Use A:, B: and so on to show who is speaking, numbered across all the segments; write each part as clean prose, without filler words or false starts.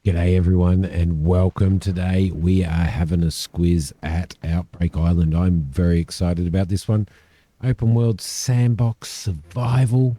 A: G'day everyone and welcome. Today we are having a squiz at Outbreak Island. I'm very excited about this one. Open world sandbox survival.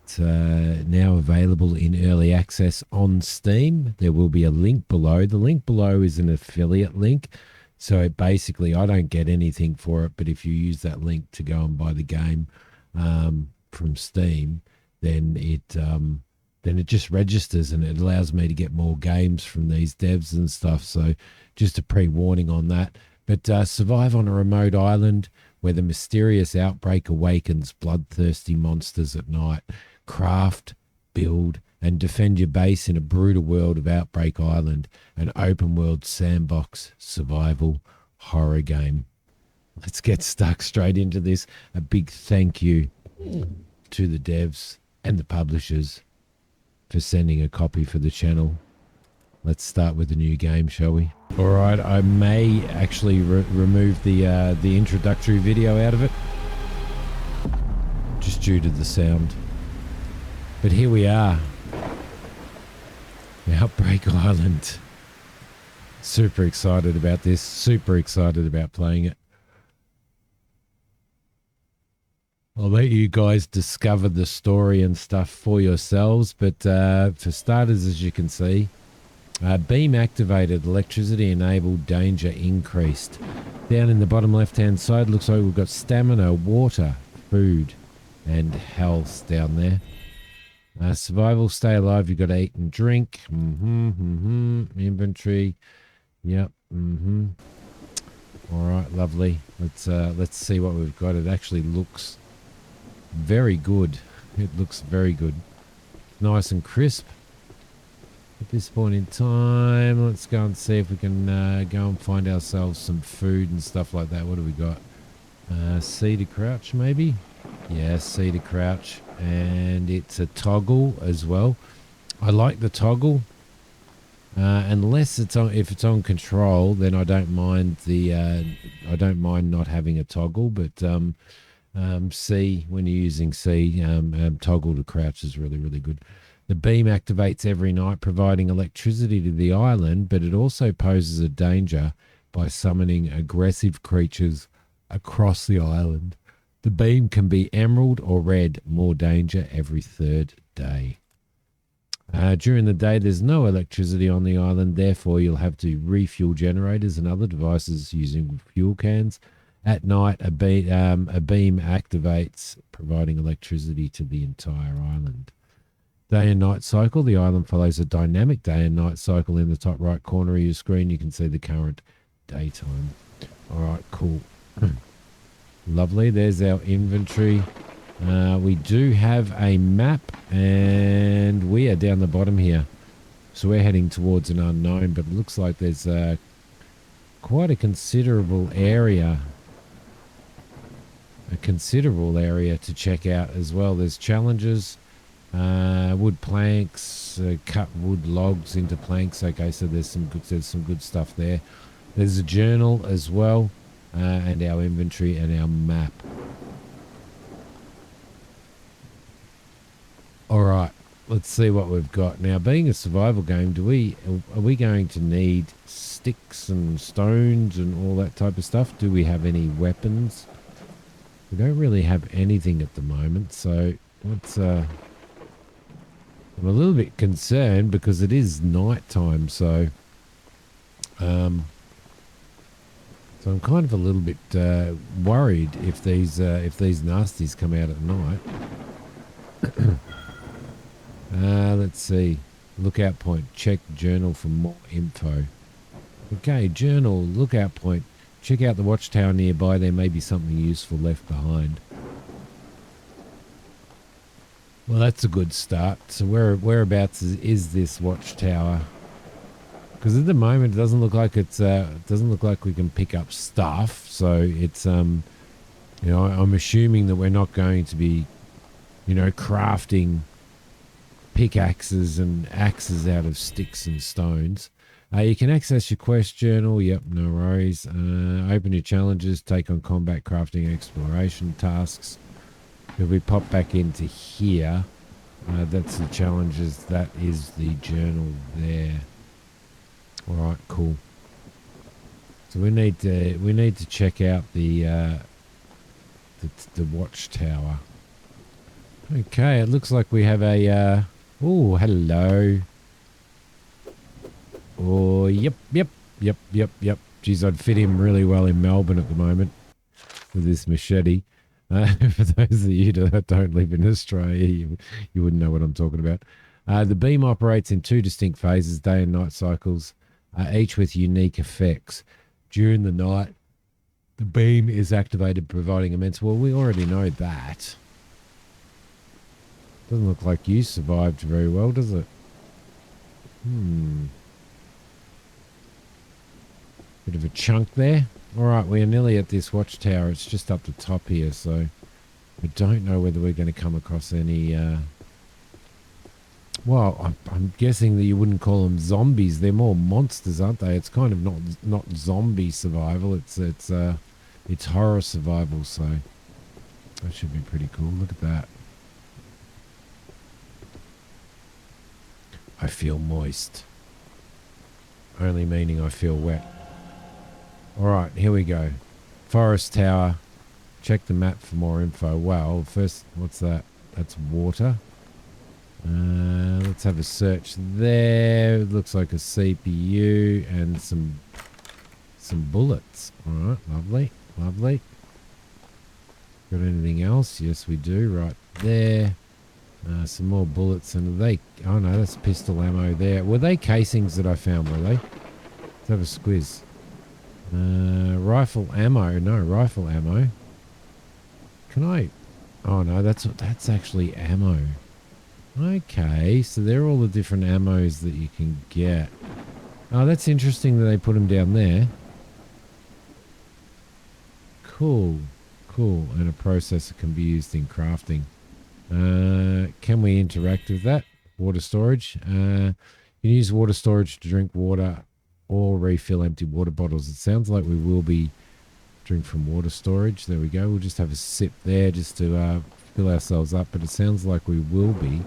A: It's now available in early access on Steam. There will be a link below. The link below is an affiliate link. So basically I don't get anything for it, but if you use that link to go and buy the game from Steam, then it just registers and it allows me to get more games from these devs and stuff. So just a pre-warning on that. But survive on a remote island where the mysterious outbreak awakens bloodthirsty monsters at night. Craft, build, and defend your base in a brutal world of Outbreak Island, an open world sandbox survival horror game. Let's get stuck straight into this. A big thank you to the devs and the publishers for sending a copy for the channel. Let's start with the new game, shall we? All right, I may actually remove the introductory video out of it, just due to the sound. But here we are, Outbreak Island. Super excited about this. Super excited about playing it. I'll let you guys discover the story and stuff for yourselves, but for starters, as you can see, beam activated, electricity enabled, danger increased. Down in the bottom left-hand side, looks like we've got stamina, water, food, and health down there. Survival, stay alive, you've got to eat and drink. Inventory, yep, All right, lovely. Let's see what we've got. It actually looks very good. It looks very good. Nice and crisp. At this point in time, let's go and see if we can go and find ourselves some food and stuff like that. What do we got? C to crouch, maybe? Yeah, C to crouch. And it's a toggle as well. I like the toggle. Unless it's on, if it's on control, then I don't mind I don't mind not having a toggle. But C, when you're using C, toggle to crouch is really, really good. The beam activates every night, providing electricity to the island, but it also poses a danger by summoning aggressive creatures across the island. The beam can be emerald or red, more danger every third day. During the day, there's no electricity on the island, therefore you'll have to refuel generators and other devices using fuel cans. At night, a beam activates, providing electricity to the entire island. Day and night cycle. The island follows a dynamic day and night cycle. In the top right corner of your screen, you can see the current daytime. All right, cool. Lovely. There's our inventory. We do have a map, and we are down the bottom here. So we're heading towards an unknown, but it looks like there's quite a considerable area. To check out as well. There's challenges, wood planks, cut wood logs into planks. Okay, so there's some good stuff there. There's a journal as well, and our inventory and our map. All right, let's see what we've got now. Being a survival game, are we going to need sticks and stones and all that type of stuff? Do we have any weapons? We don't really have anything at the moment, so let's I'm a little bit concerned because it is night time, so I'm kind of a little bit worried if these nasties come out at night. Let's see. Lookout point. Check journal for more info. Okay, journal, lookout point. Check out the watchtower nearby. There may be something useful left behind. Well, that's a good start. So whereabouts is this watchtower? Because at the moment it doesn't look like we can pick up stuff. So it's I'm assuming that we're not going to be, crafting pickaxes and axes out of sticks and stones. You can access your quest journal. Yep, no worries. Open your challenges, take on combat, crafting, exploration tasks. If we pop back into here, That's the challenges. That is the journal there. All right, cool. So we need to check out the watchtower. Okay, it looks like we have a. Oh, hello. Oh, yep. Geez, I'd fit him really well in Melbourne at the moment with this machete. For those of you that don't live in Australia, you wouldn't know what I'm talking about. The beam operates in two distinct phases, day and night cycles, each with unique effects. During the night, the beam is activated, providing immense... Well, we already know that. Doesn't look like you survived very well, does it? Bit of a chunk there. All right, we're nearly at this watchtower. It's just up the top here, so I don't know whether we're going to come across any... Well, I'm guessing that you wouldn't call them zombies. They're more monsters, aren't they? It's kind of not zombie survival. It's horror survival, so that should be pretty cool. Look at that. I feel moist. Only meaning I feel wet. All right, here we go. Forest Tower. Check the map for more info. Well, first, what's that? That's water. Let's have a search there. It looks like a CPU and some bullets. All right, lovely. Got anything else? Yes, we do. Right there. Some more bullets, and oh no, that's pistol ammo there. Were they casings that I found? Were they? Let's have a squiz. Rifle ammo. No, rifle ammo. Can I? Oh no, that's actually ammo. Okay, so they're all the different ammos that you can get. Oh, that's interesting that they put them down there. Cool. And a processor can be used in crafting. Can we interact with that? Water storage. You can use water storage to drink water or refill empty water bottles. It sounds like we will be drinking from water storage. There we go. We'll just have a sip there just to fill ourselves up. But it sounds like we will be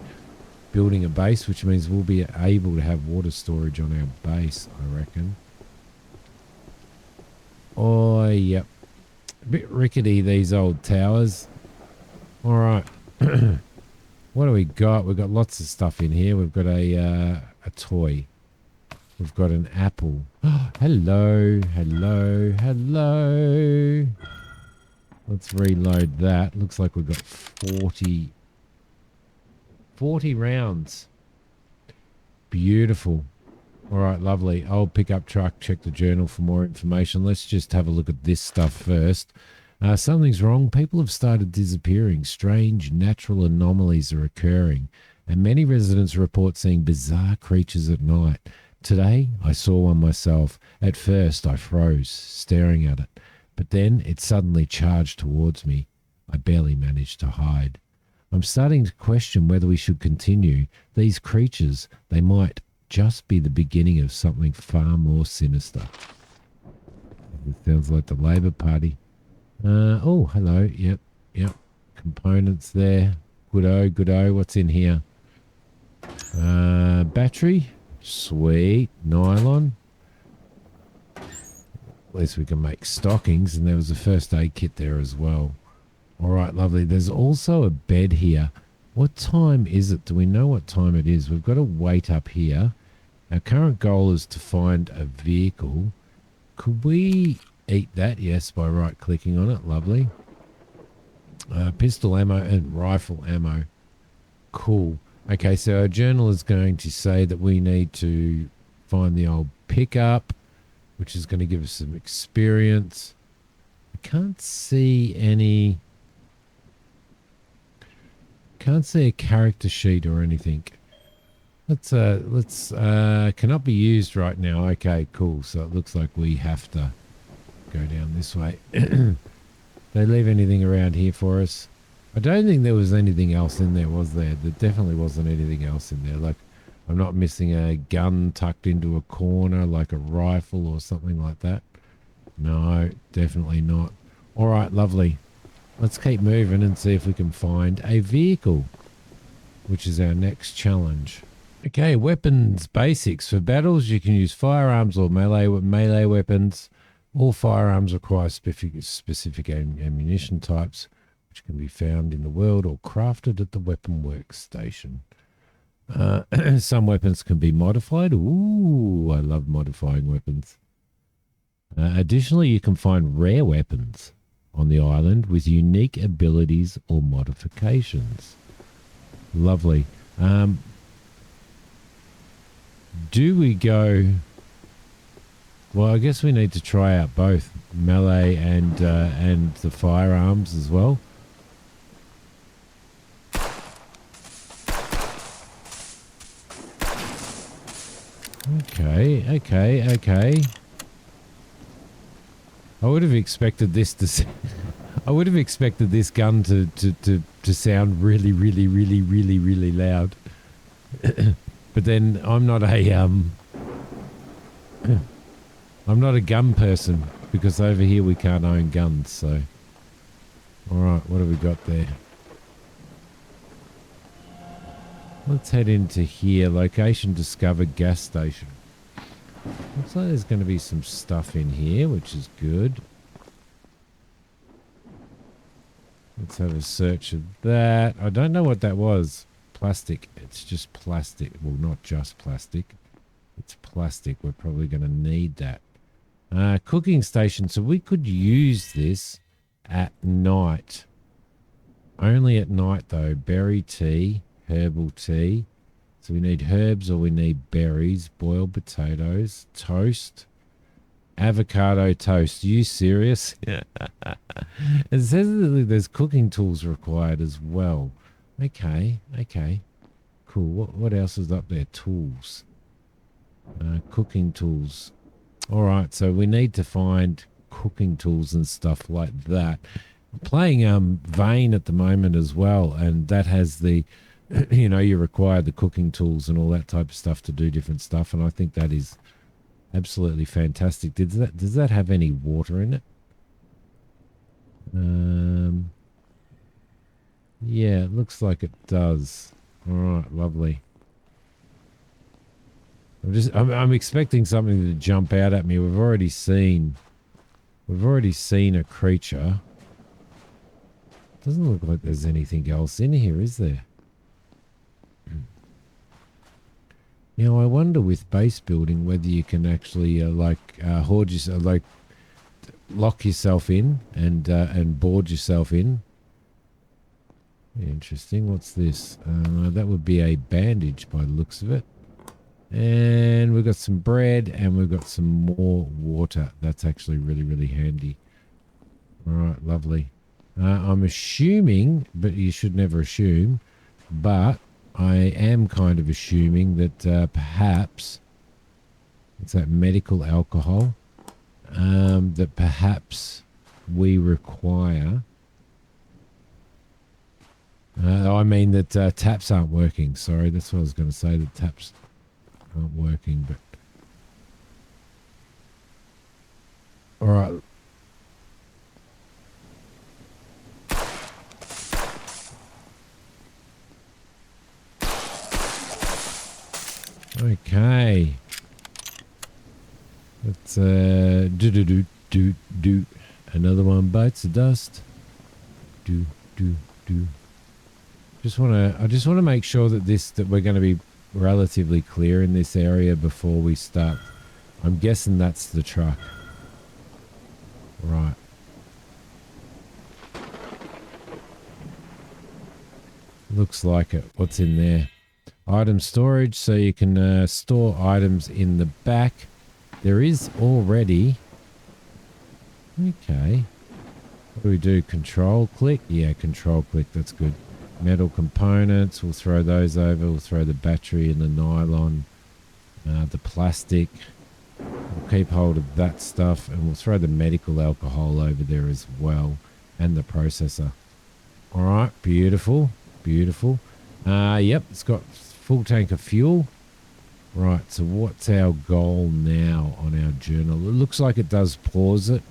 A: building a base, which means we'll be able to have water storage on our base, I reckon. Oh, yep. A bit rickety, these old towers. All right. What do we got? We've got lots of stuff in here. We've got a toy. We've got an apple. Oh, hello. Let's reload that. Looks like we've got 40 rounds. Beautiful. All right, lovely. Old pickup truck. Check the journal for more information. Let's just have a look at this stuff first. Something's wrong. People have started disappearing. Strange natural anomalies are occurring, and many residents report seeing bizarre creatures at night. Today, I saw one myself. At first, I froze, staring at it, but then it suddenly charged towards me. I barely managed to hide. I'm starting to question whether we should continue. These creatures, they might just be the beginning of something far more sinister. It sounds like the Labour Party. Oh, hello. Yep. Components there. Good-o. What's in here? Battery. Sweet. Nylon. At least we can make stockings, and there was a first aid kit there as well. All right, lovely. There's also a bed here. What time is it? Do we know what time it is? We've got to wait up here. Our current goal is to find a vehicle. Could we eat that? Yes, by right-clicking on it. Lovely. Pistol ammo and rifle ammo. Cool. Okay, so our journal is going to say that we need to find the old pickup, which is going to give us some experience. I can't see any... Can't see a character sheet or anything. Let's cannot be used right now. Okay, cool. So it looks like we have to go down this way. They leave anything around here for us? I don't think there was anything else in there, was there? There definitely wasn't anything else in there. Like, I'm not missing a gun tucked into a corner, like a rifle or something like that. No, definitely not. All right, lovely. Let's keep moving and see if we can find a vehicle. which is our next challenge. Okay, weapons basics. For battles, you can use firearms or melee weapons. All firearms require specific ammunition types, which can be found in the world or crafted at the weapon workstation. Some weapons can be modified. Ooh, I love modifying weapons. Additionally, you can find rare weapons on the island with unique abilities or modifications. Lovely. Do we go... Well, I guess we need to try out both melee and the firearms as well. Okay. I would have expected this to... I would have expected this gun to sound really, really, really, really, really loud. But then I'm not a I'm not a gun person because over here we can't own guns. So, all right, what have we got there? Let's head into here. Location discovered, gas station. Looks like there's going to be some stuff in here, which is good. Let's have a search of that. I don't know what that was. Plastic. It's just plastic. Well, not just plastic. It's plastic. We're probably going to need that. Cooking station. So we could use this at night. Only at night, though. Berry tea. Herbal tea. So we need herbs or we need berries. Boiled potatoes. Toast. Avocado toast. Are you serious? It says that there's cooking tools required as well. Okay. Cool. What else is up there? Tools. Cooking tools. All right, so we need to find cooking tools and stuff like that. I'm playing Vane at the moment as well, and that has the, you require the cooking tools and all that type of stuff to do different stuff, and I think that is absolutely fantastic. Does that have any water in it? Yeah, it looks like it does. All right, lovely. I'm expecting something to jump out at me. We've already seen a creature. Doesn't look like there's anything else in here, is there? Now I wonder with base building whether you can actually hoard yourself, lock yourself in and board yourself in. Interesting. What's this? That would be a bandage by the looks of it. And we've got some bread and we've got some more water. That's actually really, really handy. All right, lovely. I'm assuming, but you should never assume, but I am kind of assuming that perhaps it's that medical alcohol that perhaps we require. I mean that taps aren't working. Sorry, that's what I was going to say. The taps aren't working, but all right. Okay. Let's do. Another one bites the dust. Do. I just want to make sure that we're going to be relatively clear in this area before we start. I'm guessing that's the truck. Right. Looks like it. What's in there? Item storage, so you can store items in the back. There is already... Okay. What do we do? Control click? Yeah, control click. That's good. Metal components. We'll throw those over. We'll throw the battery and the nylon. The plastic. We'll keep hold of that stuff. And we'll throw the medical alcohol over there as well. And the processor. All right. Beautiful. Beautiful. Yep. It's got full tank of fuel. Right. So what's our goal now on our journal? It looks like it does pause it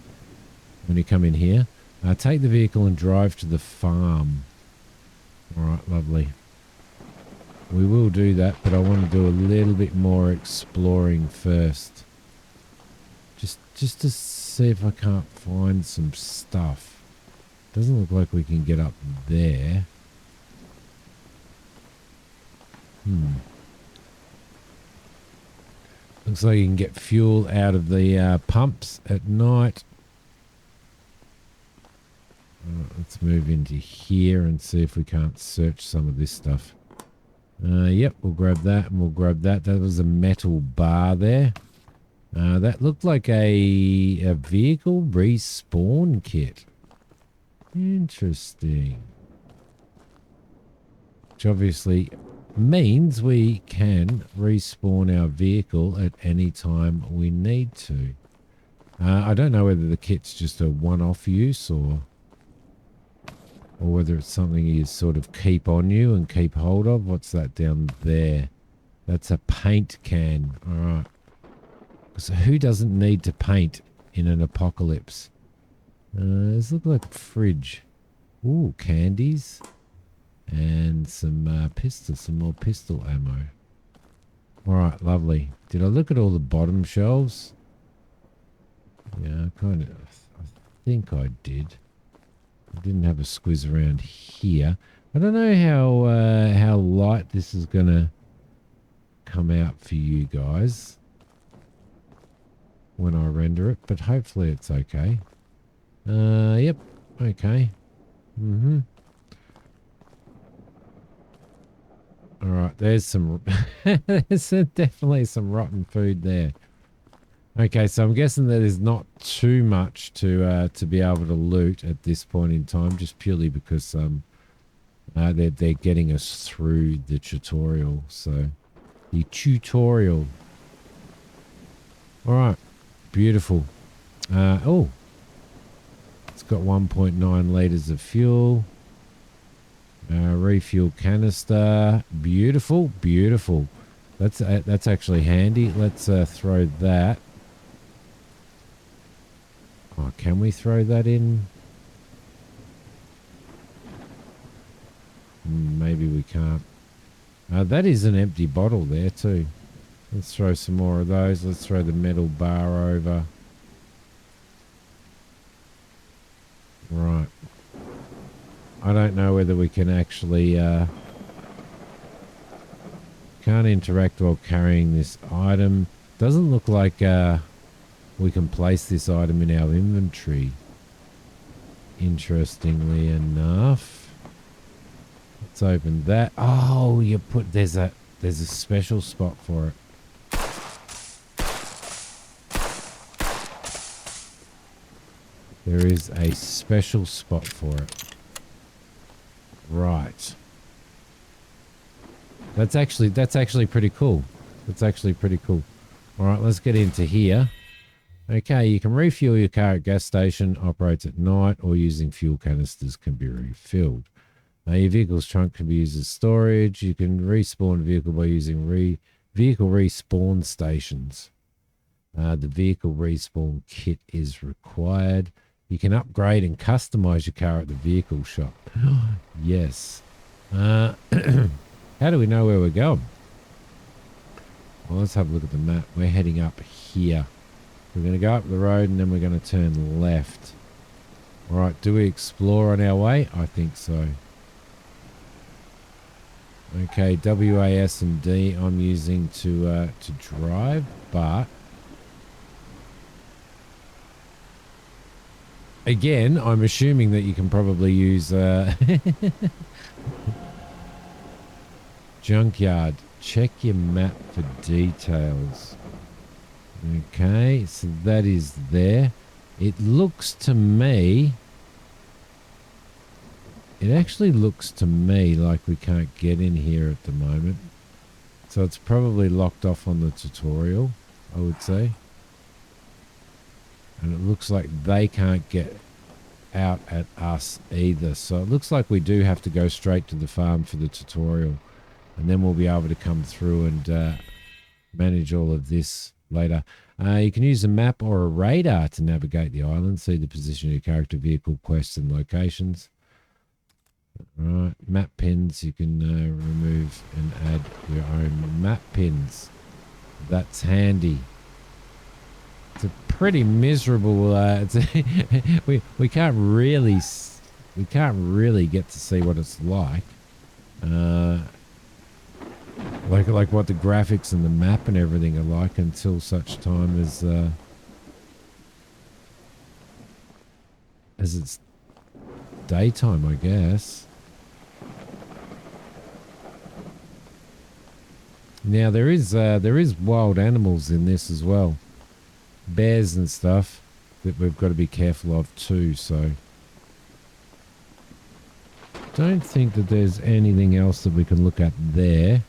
A: when you come in here. Take the vehicle and drive to the farm. All right, lovely. We will do that, but I want to do a little bit more exploring first. Just to see if I can't find some stuff. Doesn't look like we can get up there. Looks like you can get fuel out of the pumps at night. Let's move into here and see if we can't search some of this stuff. Yep, we'll grab that and we'll grab that. That was a metal bar there. That looked like a vehicle respawn kit. Interesting. Which obviously means we can respawn our vehicle at any time we need to. I don't know whether the kit's just a one-off use or whether it's something you sort of keep on you and keep hold of. What's that down there? That's a paint can. All right. So who doesn't need to paint in an apocalypse? This looks like a fridge. Ooh, candies. And some some more pistol ammo. All right, lovely. Did I look at all the bottom shelves? Yeah, I think I did. I didn't have a squiz around here. I don't know how light this is gonna come out for you guys when I render it, but hopefully it's okay. Yep, okay. All right, there's some there's definitely some rotten food there. Okay, so I'm guessing that there's not too much to be able to loot at this point in time, just purely because they're getting us through the tutorial. So the tutorial. All right, beautiful. Oh, it's got 1.9 liters of fuel. Refuel canister. Beautiful, beautiful. That's actually handy. Let's throw that. Oh, can we throw that in? Maybe we can't. That is an empty bottle there too. Let's throw some more of those. Let's throw the metal bar over. Right. I don't know whether we can actually... can't interact while carrying this item. Doesn't look like we can place this item in our inventory. Interestingly enough. Let's open that. Oh, there's a special spot for it. There is a special spot for it. Right. That's actually pretty cool. That's actually pretty cool. All right, let's get into here. Okay, you can refuel your car at gas station, operates at night, or using fuel canisters can be refilled. Your vehicle's trunk can be used as storage. You can respawn a vehicle by using vehicle respawn stations. The vehicle respawn kit is required. You can upgrade and customize your car at the vehicle shop. Yes. How do we know where we're going? Well, let's have a look at the map. We're heading up here. We're going to go up the road and then we're going to turn left. All right, do we explore on our way? I think so. Okay, WAS and D I'm using to drive, but again, I'm assuming that you can probably use junkyard. Check your map for details. Okay, so that is there. It looks to me... It actually looks to me like we can't get in here at the moment. So it's probably locked off on the tutorial, I would say. And it looks like they can't get out at us either. So it looks like we do have to go straight to the farm for the tutorial. And then we'll be able to come through and manage all of this later. You can use a map or a radar to navigate the island, see the position of your character, vehicle, quests, and locations. Right, map pins. You can remove and add your own map pins. That's handy. It's a pretty miserable. We can't really get to see what it's like. Like what the graphics and the map and everything are like until such time as it's daytime, I guess. Now there is wild animals in this as well, bears and stuff that we've got to be careful of too. So don't think that there's anything else that we can look at there.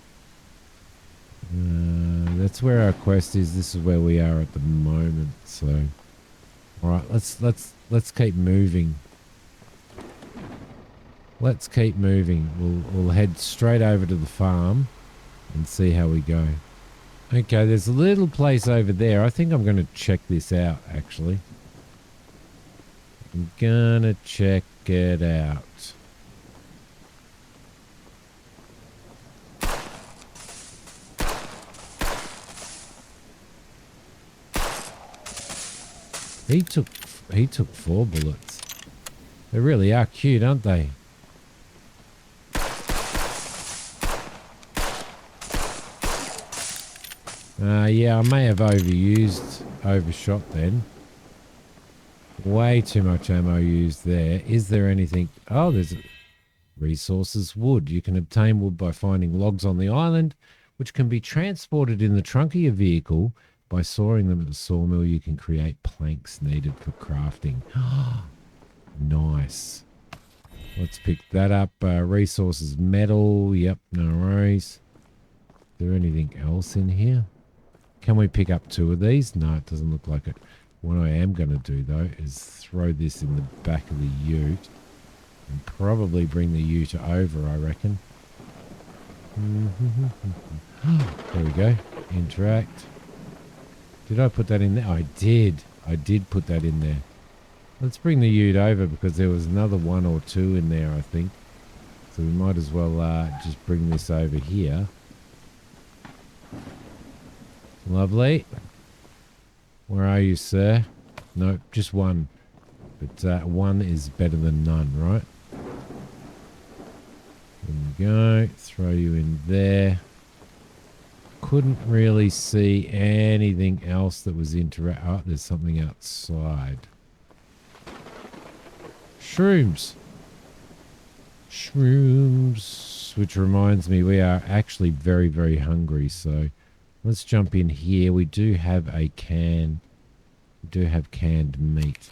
A: That's where our quest is. This is where we are at the moment. So, all right, let's keep moving. Let's keep moving. We'll head straight over to the farm and see how we go. Okay, there's a little place over there. I think I'm going to check this out, actually. I'm going to check it out. He took 4 bullets. They really are cute, aren't they? Yeah, I may have overshot then. Way too much ammo used there. Is there anything? Oh, there's resources. Wood. You can obtain wood by finding logs on the island, which can be transported in the trunk of your vehicle. By sawing them at the sawmill, you can create planks needed for crafting. Nice. Let's pick that up. Resources, metal. Yep, no worries. Is there anything else in here? Can we pick up 2 of these? No, it doesn't look like it. What I am going to do, though, is throw this in the back of the ute and probably bring the ute over, I reckon. There we go. Interact. Did I put that in there? I did. I did put that in there. Let's bring the ute over because there was another 1 or 2 in there, I think. So we might as well just bring this over here. Lovely. Where are you, sir? No, just 1. But 1 is better than none, right? There we go. Throw you in there. Couldn't really see anything else that was Oh, there's something outside. Shrooms. Shrooms. Which reminds me, we are actually very, very hungry. So let's jump in here. We do have a can. We do have canned meat.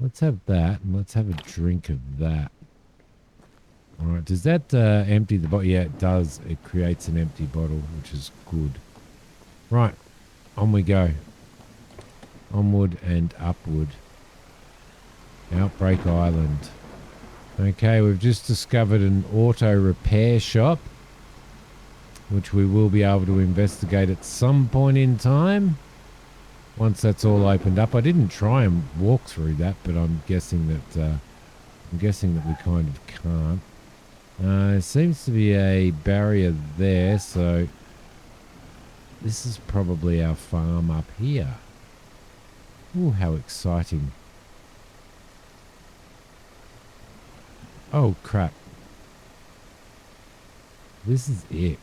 A: Let's have that, and let's have a drink of that. All right, does that empty the bottle? Yeah, it does. It creates an empty bottle, which is good. Right, on we go. Onward and upward. Outbreak Island. Okay, we've just discovered an auto repair shop, which we will be able to investigate at some point in time. Once that's all opened up. I didn't try and walk through that, but I'm guessing that we kind of can't. There seems to be a barrier there, so this is probably our farm up here. Ooh, how exciting. Oh, crap. This is it.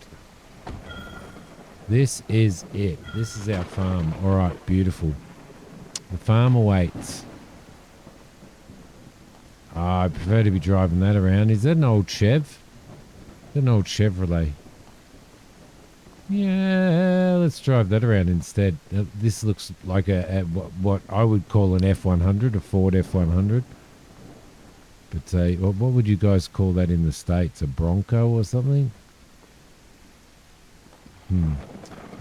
A: This is it. This is our farm. All right, beautiful. The farm awaits. I prefer to be driving that around. Is that an old Chev? Is that an old Chevrolet? Yeah, let's drive that around instead. This looks like what I would call an F100, a Ford F100. But what would you guys call that in the States? A Bronco or something?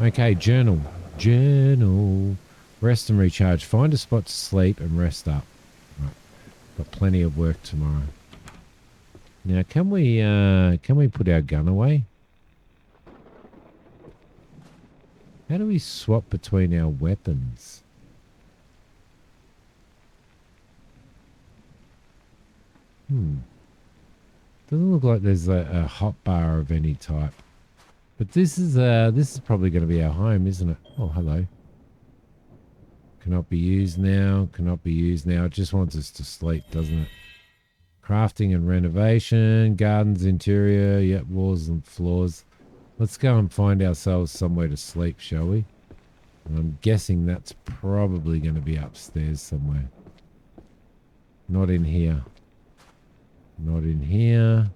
A: Okay, journal. Journal. Rest and recharge. Find a spot to sleep and rest up. Right. Got plenty of work tomorrow. Now, can we put our gun away? How do we swap between our weapons? Doesn't look like there's a hot bar of any type. But this is probably going to be our home, isn't it? Oh, hello. Cannot be used now. Cannot be used now. It just wants us to sleep, doesn't it? Crafting and renovation. Gardens, interior. Yep, walls and floors. Let's go and find ourselves somewhere to sleep, shall we? And I'm guessing that's probably going to be upstairs somewhere. Not in here. Not in here.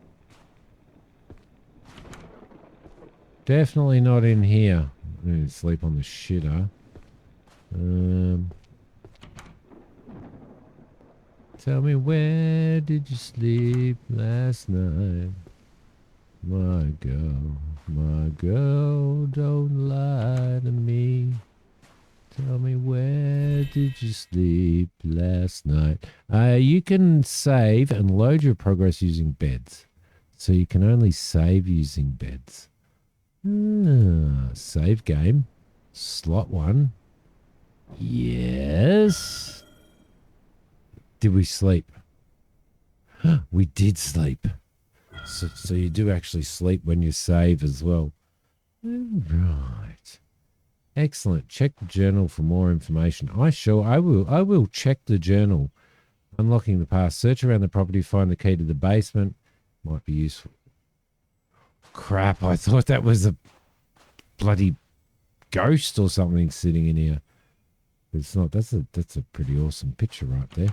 A: Definitely not in here. I need to sleep on the shitter. Tell me, where did you sleep last night? My girl, don't lie to me. Tell me, where did you sleep last night? You can save and load your progress using beds. So you can only save using beds. Save game. Slot 1. Yes. Did we sleep? We did sleep. So you do actually sleep when you save as well. Right. Excellent. Check the journal for more information. I will check the journal. Unlocking the past. Search around the property. Find the key to the basement. Might be useful. Crap, I thought that was a bloody ghost or something sitting in here. It's not. That's a pretty awesome picture right there,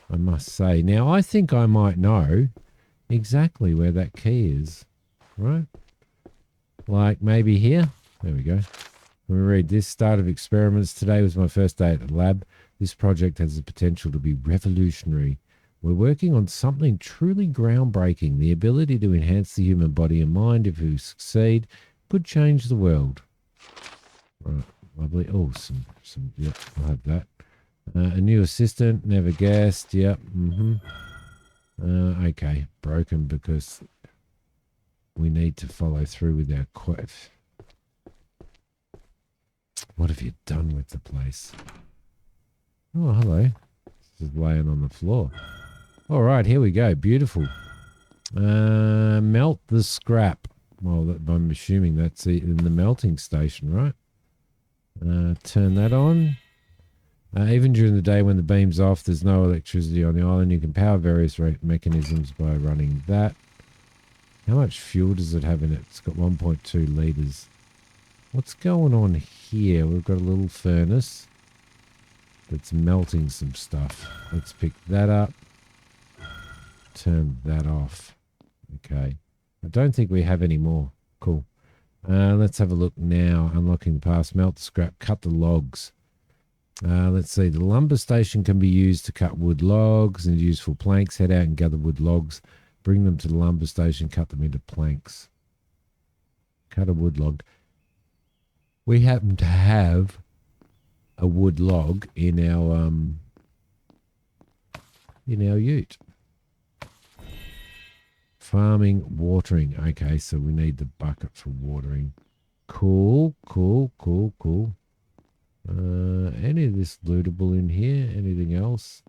A: I must say. Now, I think I might know exactly where that key is, right? Like maybe here. There we go. Let me read this. Start of experiments. Today was my first day at the lab. This project has the potential to be revolutionary. We're working on something truly groundbreaking. The ability to enhance the human body and mind, if we succeed, could change the world. Right, lovely. Oh, some. Yep, I'll have that. A new assistant. Never guessed. Yep. Okay, broken because we need to follow through with our quest. What have you done with the place? Oh, hello. This is laying on the floor. All right, here we go. Beautiful. Melt the scrap. Well, I'm assuming that's in the melting station, right? Turn that on. Even during the day when the beam's off, there's no electricity on the island. You can power various mechanisms by running that. How much fuel does it have in it? It's got 1.2 litres. What's going on here? We've got a little furnace that's melting some stuff. Let's pick that up. Turn that off. Okay. I don't think we have any more. Cool. Let's have a look now. Unlocking the past. Melt the scrap. Cut the logs. Let's see. The lumber station can be used to cut wood logs and useful planks. Head out and gather wood logs. Bring them to the lumber station. Cut them into planks. Cut a wood log. We happen to have a wood log in our ute. Farming, watering. Okay, so we need the bucket for watering. Cool. Any of this lootable in here? Anything else?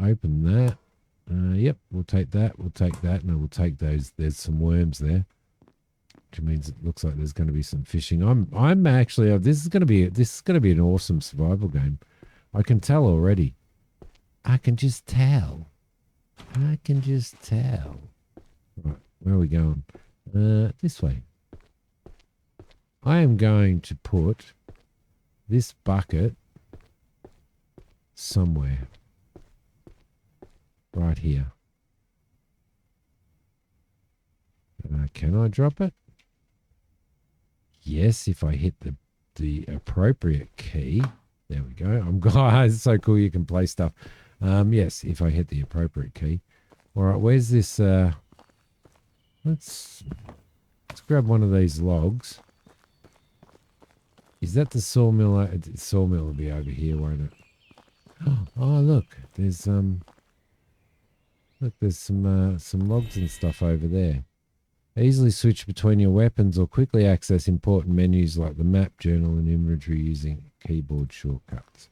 A: Open that. Yep, we'll take that. We'll take that, and we'll take those. There's some worms there, which means it looks like there's going to be some fishing. I'm actually. This is going to be an awesome survival game. I can tell already. I can just tell. Right, where are we going? This way. I am going to put this bucket somewhere. Right here. Can I drop it? Yes, if I hit the appropriate key. There we go. It's so cool you can play stuff. Yes, if I hit the appropriate key. All right, where's this? Let's grab one of these logs. Is that the sawmill? The sawmill will be over here, won't it? Oh, look, there's some logs and stuff over there. Easily switch between your weapons or quickly access important menus like the map, journal, and inventory using keyboard shortcuts.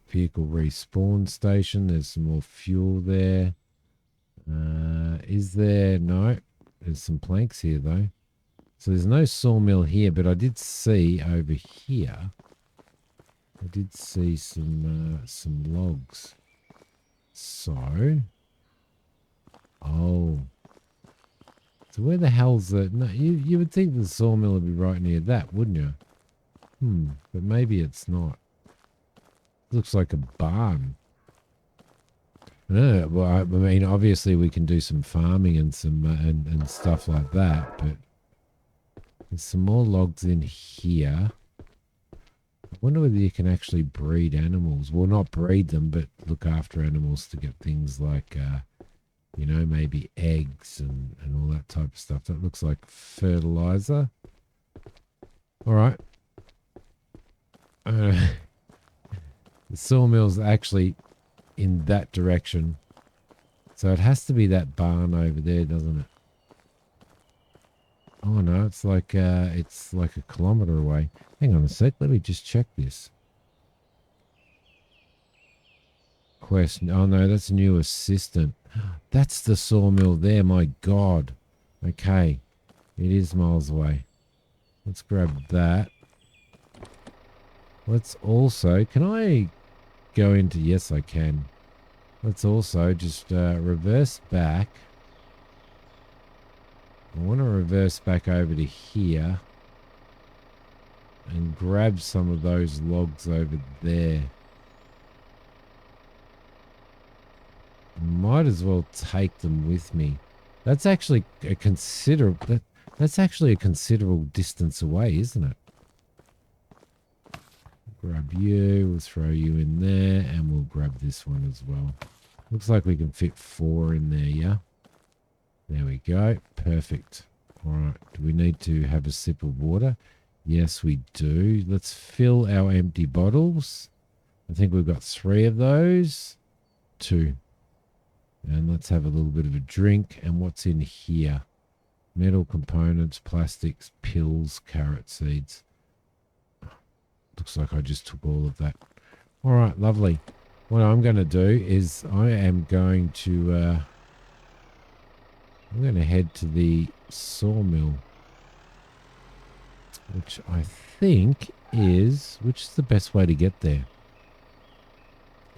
A: Vehicle respawn station. There's some more fuel there. Is there? No. There's some planks here, though. So there's no sawmill here, but I did see over here. I did see some logs. So, oh, so where the hell's the? No, you would think the sawmill would be right near that, wouldn't you? But maybe it's not. Looks like a barn. No, well, I mean, obviously we can do some farming and some and stuff like that, but there's some more logs in here. I wonder whether you can actually breed animals. Well, not breed them, but look after animals to get things like, you know, maybe eggs and all that type of stuff. That looks like fertilizer. All right. The sawmill's actually in that direction. So it has to be that barn over there, doesn't it? Oh no, it's like a kilometre away. Hang on a sec, let me just check this. Quest. Oh no, that's a new assistant. That's the sawmill there, my god. Okay. It is miles away. Let's grab that. Let's also, can I go into, yes I can. Let's also just reverse back. I want to reverse back over to here and grab some of those logs over there. Might as well take them with me. That's actually a considerable distance away, isn't it? Grab you, we'll throw you in there, and we'll grab this one as well. Looks like we can fit 4 in there, yeah? There we go. Perfect. All right. Do we need to have a sip of water? Yes, we do. Let's fill our empty bottles. I think we've got 3 of those. 2. And let's have a little bit of a drink. And what's in here? Metal components, plastics, pills, carrot seeds. Looks like I just took all of that. All right, lovely. What I'm going to do is I am going to... I'm going to head to the sawmill, which I think is, which is the best way to get there.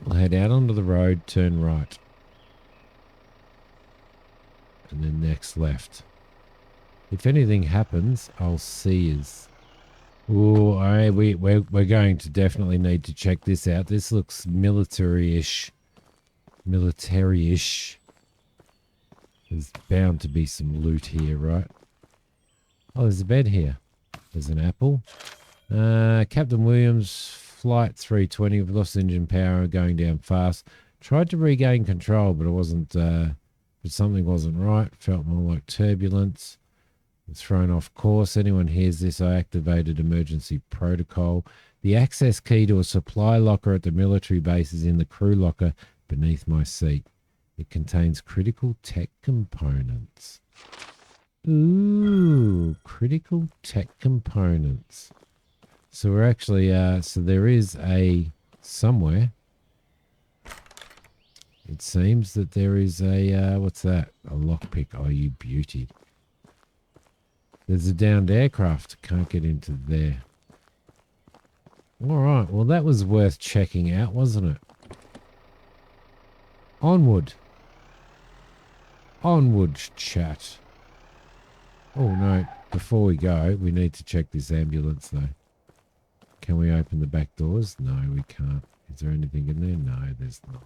A: We'll head out onto the road, turn right, and then next left. If anything happens, I'll see us. Oh, we're going to definitely need to check this out. This looks military-ish. Military-ish. There's bound to be some loot here, right? Oh, there's a bed here. There's an apple. Captain Williams, flight 320. We've lost engine power, going down fast. Tried to regain control, but it wasn't. But something wasn't right. Felt more like turbulence. Thrown off course. Anyone hears this? I activated emergency protocol. The access key to a supply locker at the military base is in the crew locker beneath my seat. It contains critical tech components. Ooh, critical tech components. So we're actually, so there is a, somewhere. It seems that there is a, what's that? A lockpick. Oh, you beauty. There's a downed aircraft. Can't get into there. All right. Well, that was worth checking out, wasn't it? Onward. Onward, chat. Oh, no. Before we go, we need to check this ambulance, though. Can we open the back doors? No, we can't. Is there anything in there? No, there's not.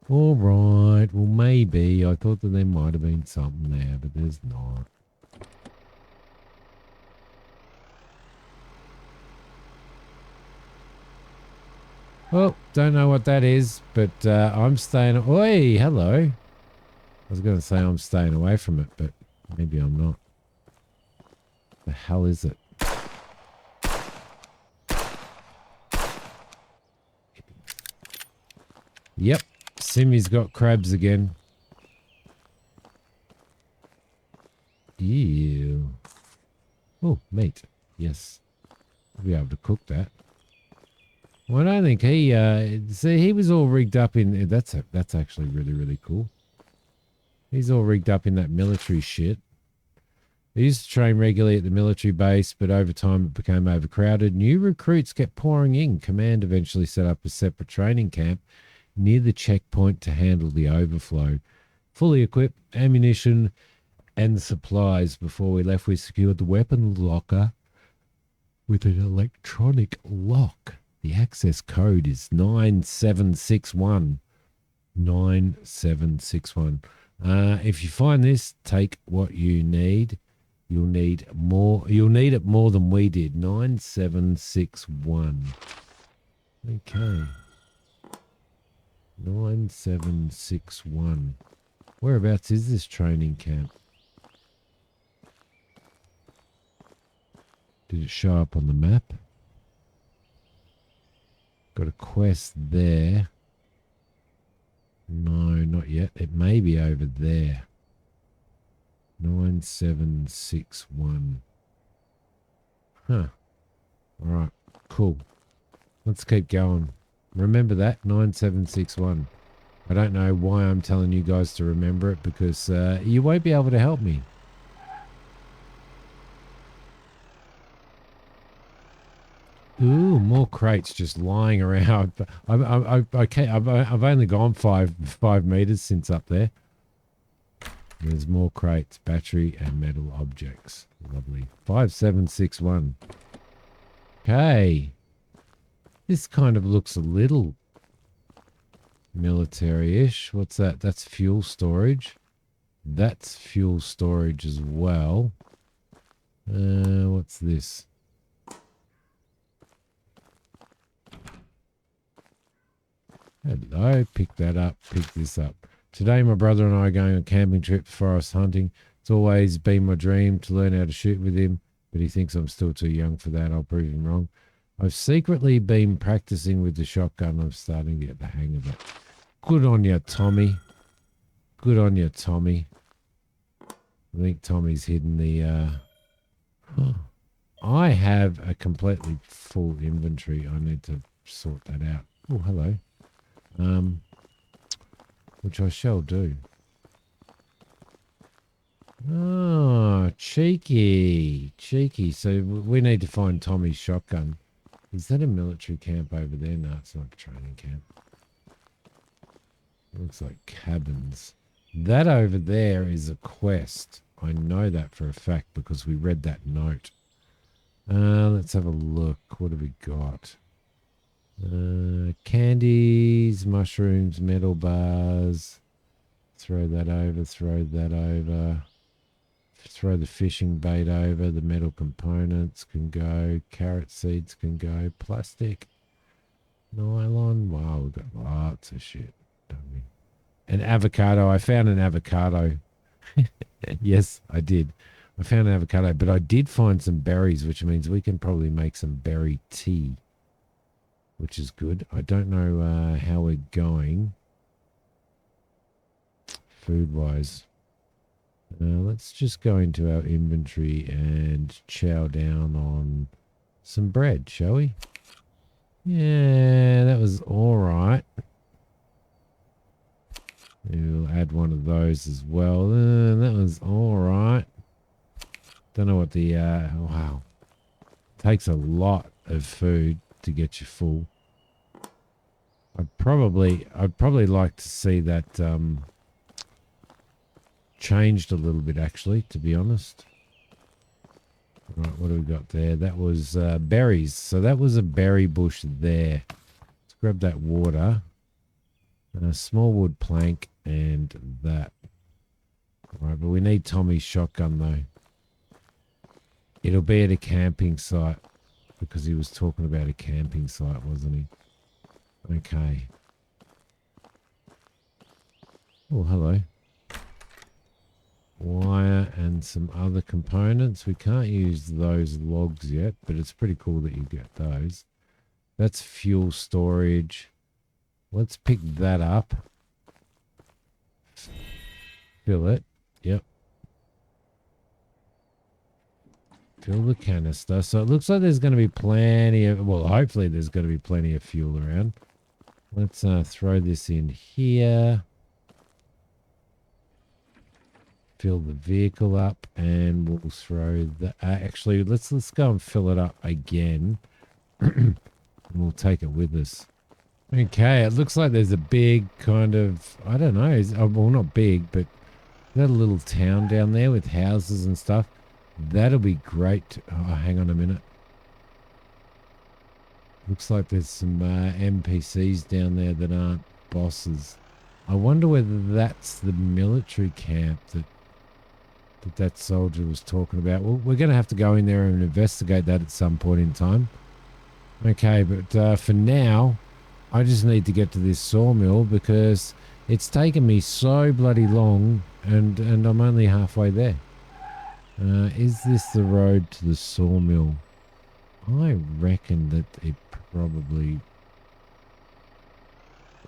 A: All right. Well, maybe. I thought that there might have been something there, but there's not. Well, don't know what that is, but I'm staying... Oi, hello. I was going to say I'm staying away from it, but maybe I'm not. The hell is it? Yep, Simi's got crabs again. Ew. Oh, meat. Yes. I'll be able to cook that. Well, I don't think he, see, he was all rigged up in, that's actually really, really cool. He's all rigged up in that military shit. He used to train regularly at the military base, but over time it became overcrowded. New recruits kept pouring in. Command eventually set up a separate training camp near the checkpoint to handle the overflow. Fully equipped, ammunition and supplies. Before we left, we secured the weapon locker with an electronic lock. The access code is 9761. 9761. If you find this, take what you need. You'll need more. You'll need it more than we did. 9761. Okay. 9761. Whereabouts is this training camp? Did it show up on the map? Got a quest there. No, not yet. It may be over there. 9761. Huh. All right. Cool. Let's keep going. Remember that, 9761. I don't know why I'm telling you guys to remember it because you won't be able to help me. Ooh, more crates just lying around. I've only gone five meters since up there. There's more crates, battery and metal objects. Lovely. 5761. Okay. This kind of looks a little military-ish. What's that? That's fuel storage. That's fuel storage as well. What's this? Hello, pick that up, pick this up. Today my brother and I are going on a camping trip forest hunting. It's always been my dream to learn how to shoot with him, but he thinks I'm still too young for that. I'll prove him wrong. I've secretly been practicing with the shotgun. I'm starting to get the hang of it. Good on you, Tommy. Good on you, Tommy. I think Tommy's hidden the... I have a completely full inventory. I need to sort that out. Oh, hello. Which I shall do. Oh, cheeky. Cheeky. So we need to find Tommy's shotgun. Is that a military camp over there? No, it's not a training camp. Looks like cabins. That over there is a quest. I know that for a fact because we read that note. Let's have a look. What have we got? Candies, mushrooms, metal bars. Throw that over, throw that over. Throw the fishing bait over. The metal components can go. Carrot seeds can go. Plastic. Nylon. Wow, we've got lots of shit, don't we? An avocado. I found an avocado. Yes, I did. I found an avocado, but I did find some berries, which means we can probably make some berry tea, which is good. I don't know how we're going food-wise. Let's just go into our inventory and chow down on some bread, shall we? Yeah, that was all right. We'll add one of those as well. That was all right. Don't know what the... wow. Takes a lot of food to get you full. I'd probably like to see that changed a little bit, actually, to be honest. Right, what do we got there? That was berries. So that was a berry bush there. Let's grab that water. A small wood plank and that. All right, but we need Tommy's shotgun, though. It'll be at a camping site because he was talking about a camping site, wasn't he? Okay. Oh, hello. Wire and some other components. We can't use those logs yet, but it's pretty cool that you get those. That's fuel storage. Let's pick that up. Fill it. Yep. Fill the canister. So it looks like there's going to be plenty of, well, hopefully there's going to be plenty of fuel around. Let's throw this in here. Fill the vehicle up, and we'll throw the, actually, let's go and fill it up again. And we'll take it with us. Okay, it looks like there's a big kind of, I don't know, well, not big, but that little town down there with houses and stuff. That'll be great. Oh, hang on a minute. Looks like there's some NPCs down there that aren't bosses. I wonder whether that's the military camp that soldier was talking about. Well, we're going to have to go in there and investigate that at some point in time. Okay, but for now, I just need to get to this sawmill because it's taken me so bloody long and I'm only halfway there. Is this the road to the sawmill? I reckon that it probably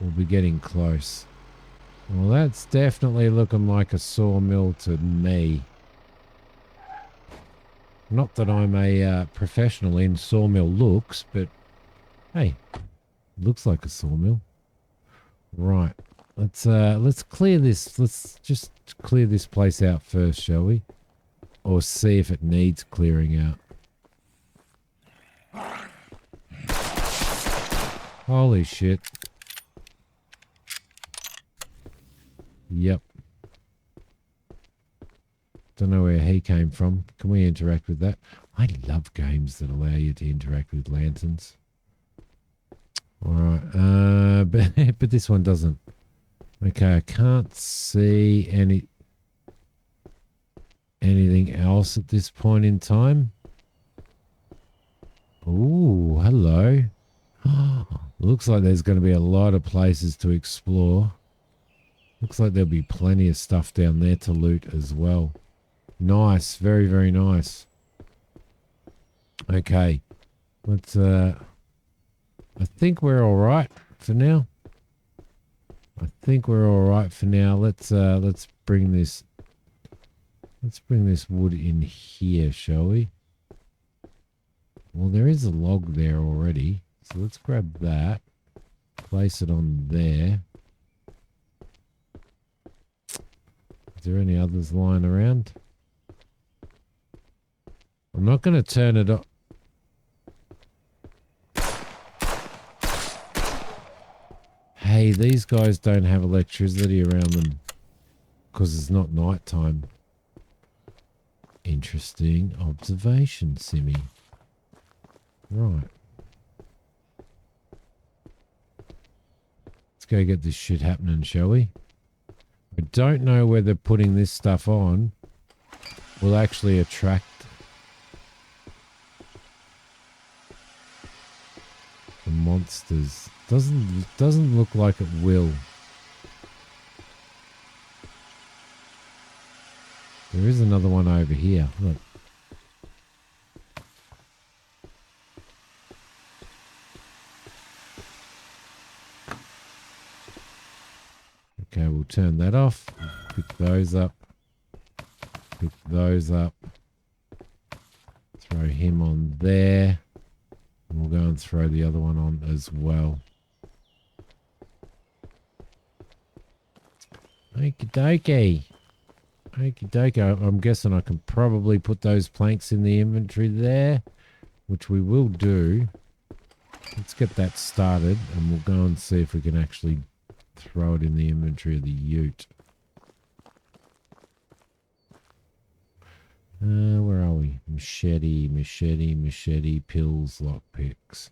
A: will be getting close. Well, that's definitely looking like a sawmill to me. Not that I'm a professional in sawmill looks, but hey, looks like a sawmill. Right, let's clear this. Let's just clear this place out first, shall we? Or see if it needs clearing out. Holy shit. Yep. Don't know where he came from. Can we interact with that? I love games that allow you to interact with lanterns. Alright, but this one doesn't. Okay, I can't see anything else at this point in time. Ooh, hello. Looks like there's going to be a lot of places to explore. Looks like there'll be plenty of stuff down there to loot as well. Nice, very, very nice. Okay, let's, I think we're all right for now. Let's bring this wood in here, shall we? Well, there is a log there already, so let's grab that, place it on there. Is there any others lying around? I'm not going to turn it up. Hey, these guys don't have electricity around them because it's not night time. Interesting observation, Simmy. Right. Let's go get this shit happening, shall we? I don't know whether putting this stuff on will actually attract the monsters. Doesn't look like it will. There is another one over here. Look. Okay, we'll turn that off. Pick those up. Pick those up. Throw him on there. And we'll go and throw the other one on as well. Okie dokie. Okie dokie. I'm guessing I can probably put those planks in the inventory there, which we will do. Let's get that started and we'll go and see if we can actually throw it in the inventory of the ute. Where are we? Machete, pills, lockpicks.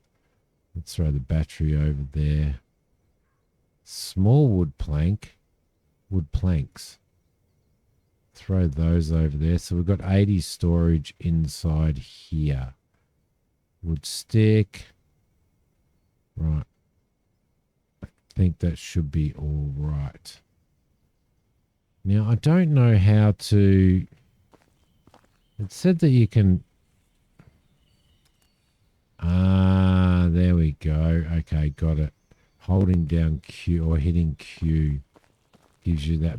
A: Let's throw the battery over there. Small wood planks. Throw those over there. So we've got 80 storage inside here. Wood stick. Right. I think that should be all right. Now, I don't know how to... It said that you can... Ah, there we go. Okay, got it. Holding down Q or hitting Q gives you that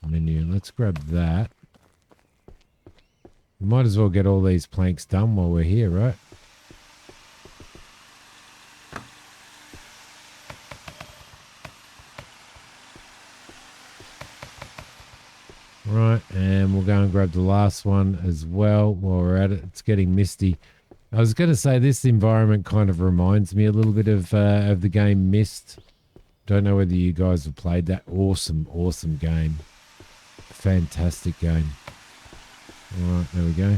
A: menu. Let's grab that. We might as well get all these planks done while we're here, right? Right, and we'll go and grab the last one as well while we're at it. It's getting misty. I was going to say this environment kind of reminds me a little bit of the game Myst. Don't know whether you guys have played that. Awesome, awesome game. Fantastic game. All right, there we go.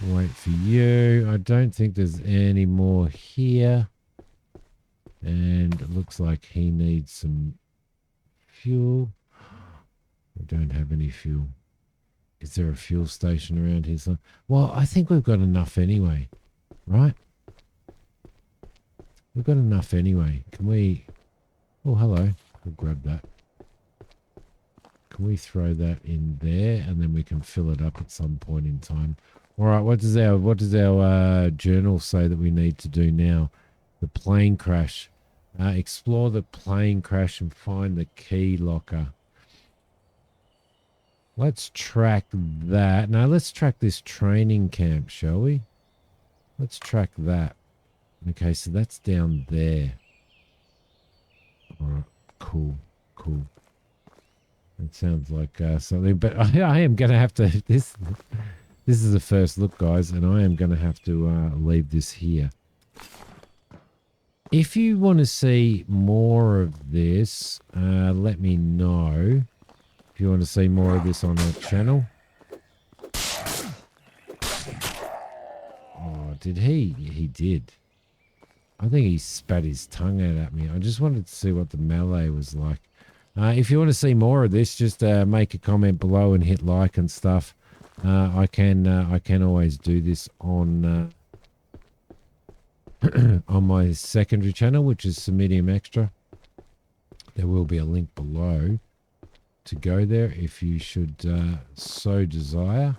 A: Wait for you. I don't think there's any more here. And it looks like he needs some fuel. We don't have any fuel. Is there a fuel station around here? So, well, I think we've got enough anyway, right? We've got enough anyway. Can we... Oh, hello. We'll grab that. Can we throw that in there and then we can fill it up at some point in time? All right, what does our journal say that we need to do now? The plane crash. Explore the plane crash and find the key locker. Let's track that. Now let's track this training camp, shall we? Let's track that. Okay, so that's down there. All right, cool, cool. That sounds like something, but I am going to have to, this is the first look, guys, and I am going to have to leave this here. If you want to see more of this, let me know. If you want to see more of this on our channel. Oh, did he? He did. I think he spat his tongue out at me. I just wanted to see what the melee was like. If you want to see more of this, just make a comment below and hit like and stuff. I can always do this on on my secondary channel, which is Simidiom Extra. There will be a link below to go there if you should so desire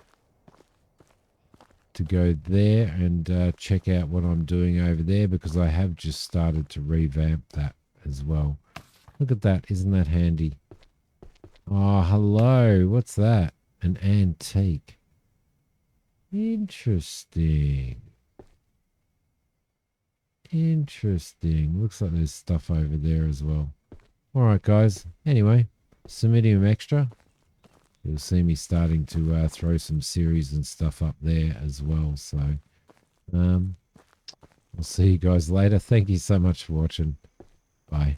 A: to go there and check out what I'm doing over there, because I have just started to revamp that as well. Look at that. Isn't that handy? Oh, hello. What's that? An antique. Interesting. Interesting. Looks like there's stuff over there as well. All right, guys. Anyway, Simidiom Extra. You'll see me starting to throw some series and stuff up there as well. So I'll see you guys later. Thank you so much for watching. Bye.